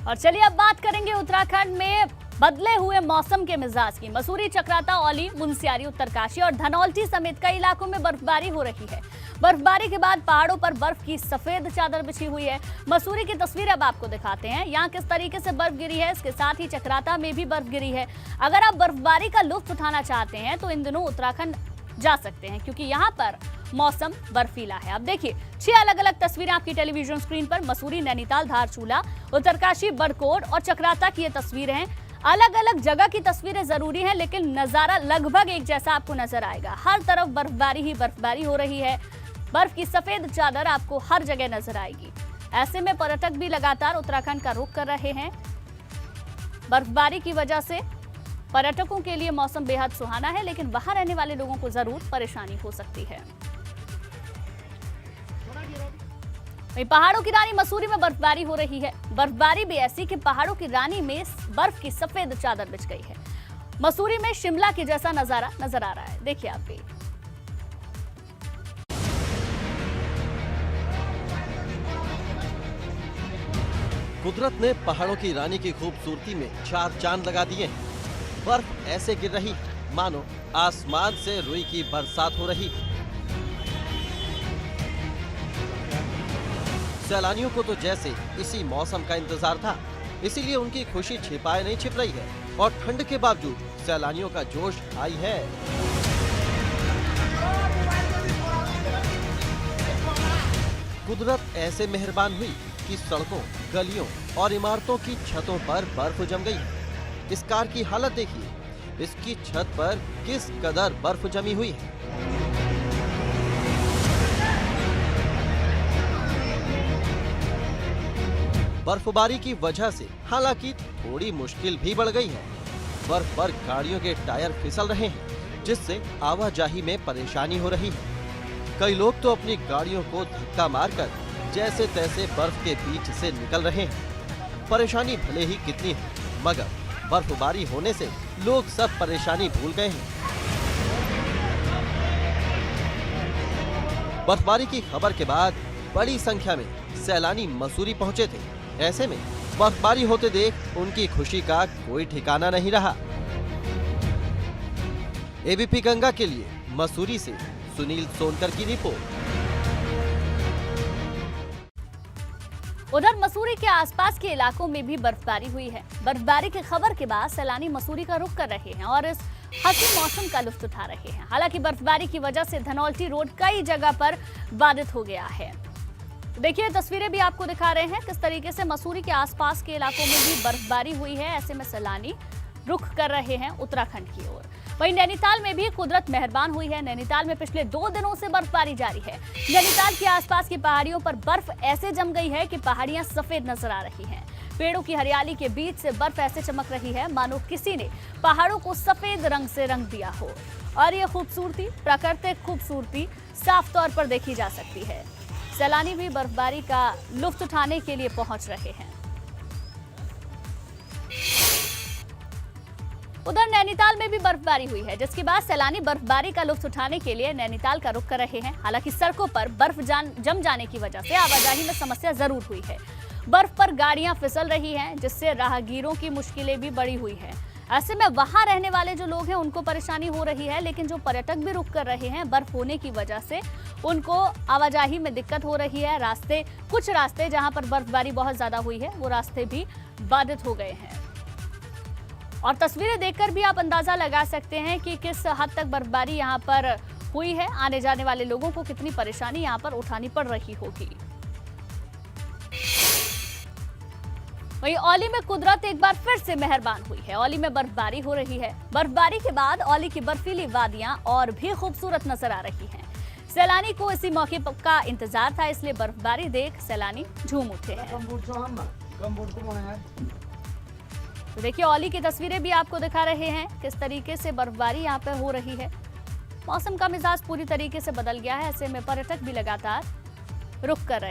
और चलिए अब बात करेंगे उत्तराखंड में बदले हुए मौसम के मिजाज की। मसूरी, चक्राता, औली, मुनस्यारी, उत्तरकाशी और धनौल्टी समेत कई इलाकों में बर्फबारी हो रही है। बर्फबारी के बाद पहाड़ों पर बर्फ की सफेद चादर बिछी हुई है। मसूरी की तस्वीर अब आपको दिखाते हैं, यहाँ किस तरीके से बर्फ गिरी है। इसके साथ ही चक्राता में भी बर्फ गिरी है। अगर आप बर्फबारी का लुत्फ उठाना चाहते हैं तो इन दिनों उत्तराखंड जा सकते हैं, क्योंकि यहाँ पर मौसम बर्फीला है। अब देखिए 6 अलग अलग तस्वीरें आपकी टेलीविजन स्क्रीन पर। मसूरी, नैनीताल, धारचूला, उत्तरकाशी, बड़कोट और चक्राता की ये तस्वीरें हैं। अलग अलग जगह की तस्वीरें जरूरी हैं, लेकिन नजारा लगभग एक जैसा आपको नजर आएगा। हर तरफ बर्फबारी ही बर्फबारी हो रही है। बर्फ की सफेद चादर आपको हर जगह नजर आएगी। ऐसे में पर्यटक भी लगातार उत्तराखंड का रुख कर रहे हैं। बर्फबारी की वजह से पर्यटकों के लिए मौसम बेहद सुहाना है, लेकिन वहां रहने वाले लोगों को जरूर परेशानी हो सकती है। वहीं पहाड़ों की रानी मसूरी में बर्फबारी हो रही है। बर्फबारी भी ऐसी कि पहाड़ों की रानी में बर्फ की सफेद चादर बिछ गई है। मसूरी में शिमला के जैसा नजारा नजर आ रहा है, देखिए आप भी। कुदरत ने पहाड़ों की रानी की खूबसूरती में 4 चांद लगा दिए हैं। बर्फ ऐसे गिर रही मानो आसमान से रुई की बरसात हो रही। सैलानियों को तो जैसे इसी मौसम का इंतजार था, इसीलिए उनकी खुशी छिपाए नहीं छिप रही है। और ठंड के बावजूद सैलानियों का जोश हाई है। कुदरत ऐसे मेहरबान हुई कि सड़कों, गलियों और इमारतों की छतों पर बर्फ जम गई। इस कार की हालत देखिए, इसकी छत पर किस कदर बर्फ जमी हुई है। बर्फबारी की वजह से हालांकि थोड़ी मुश्किल भी बढ़ गई है। बर्फ पर गाड़ियों के टायर फिसल रहे हैं, जिससे आवाजाही में परेशानी हो रही है। कई लोग तो अपनी गाड़ियों को धक्का मारकर जैसे तैसे बर्फ के बीच से निकल रहे हैं। परेशानी भले ही कितनी है, मगर बर्फबारी होने से लोग सब परेशानी भूल गए हैं। बर्फबारी की खबर के बाद बड़ी संख्या में सैलानी मसूरी पहुंचे थे। ऐसे में बर्फबारी होते देख उनकी खुशी का कोई ठिकाना नहीं रहा। एबीपी गंगा के लिए मसूरी से सुनील सोनकर की रिपोर्ट। उधर मसूरी के आसपास के इलाकों में भी बर्फबारी हुई है। बर्फबारी की खबर के बाद सैलानी मसूरी का रुख कर रहे हैं और इस हसीन मौसम का लुत्फ उठा रहे हैं। हालांकि बर्फबारी की वजह से धनौल्टी रोड कई जगह पर बाधित हो गया है। देखिए तस्वीरें भी आपको दिखा रहे हैं किस तरीके से मसूरी के आसपास के इलाकों में भी बर्फबारी हुई है। ऐसे में सैलानी रुख कर रहे हैं उत्तराखंड की ओर। वहीं नैनीताल में भी कुदरत मेहरबान हुई है। नैनीताल में पिछले 2 दिनों से बर्फबारी जारी है। नैनीताल के आसपास की पहाड़ियों पर बर्फ ऐसे जम गई है कि पहाड़ियां सफेद नजर आ रही हैं। पेड़ों की हरियाली के बीच से बर्फ ऐसे चमक रही है मानो किसी ने पहाड़ों को सफेद रंग से रंग दिया हो। और ये खूबसूरती, प्राकृतिक खूबसूरती साफ तौर पर देखी जा सकती है। सैलानी भी बर्फबारी का लुत्फ उठाने के लिए पहुंच रहे हैं। उधर नैनीताल में भी बर्फबारी हुई है, जिसके बाद सैलानी बर्फबारी का लुत्फ उठाने के लिए नैनीताल का रुख कर रहे हैं। हालांकि सड़कों पर बर्फ जम जाने की वजह से आवाजाही में समस्या जरूर हुई है। बर्फ पर गाड़ियां फिसल रही हैं, जिससे राहगीरों की मुश्किलें भी बढ़ी हुई है। ऐसे में वहां रहने वाले जो लोग हैं उनको परेशानी हो रही है, लेकिन जो पर्यटक भी रुक कर रहे हैं बर्फ होने की वजह से उनको आवाजाही में दिक्कत हो रही है। कुछ रास्ते जहां पर बर्फबारी बहुत ज्यादा हुई है वो रास्ते भी बाधित हो गए हैं। और तस्वीरें देखकर भी आप अंदाजा लगा सकते हैं कि किस हद तक बर्फबारी यहां पर हुई है। आने जाने वाले लोगों को कितनी परेशानी यहां पर उठानी पड़ रही होगी। वहीं औली में कुदरत एक बार फिर से मेहरबान हुई है। औली में बर्फबारी हो रही है। बर्फबारी के बाद औली की बर्फीली वादियां और भी खूबसूरत नजर आ रही हैं। सैलानी को इसी मौके का इंतजार था, इसलिए बर्फबारी देख सैलानी झूम उठे हैं। तो देखिए औली की तस्वीरें भी आपको दिखा रहे हैं किस तरीके से बर्फबारी यहाँ पे हो रही है। मौसम का मिजाज पूरी तरीके से बदल गया है। ऐसे में पर्यटक भी लगातार रुख कर रहे हैं।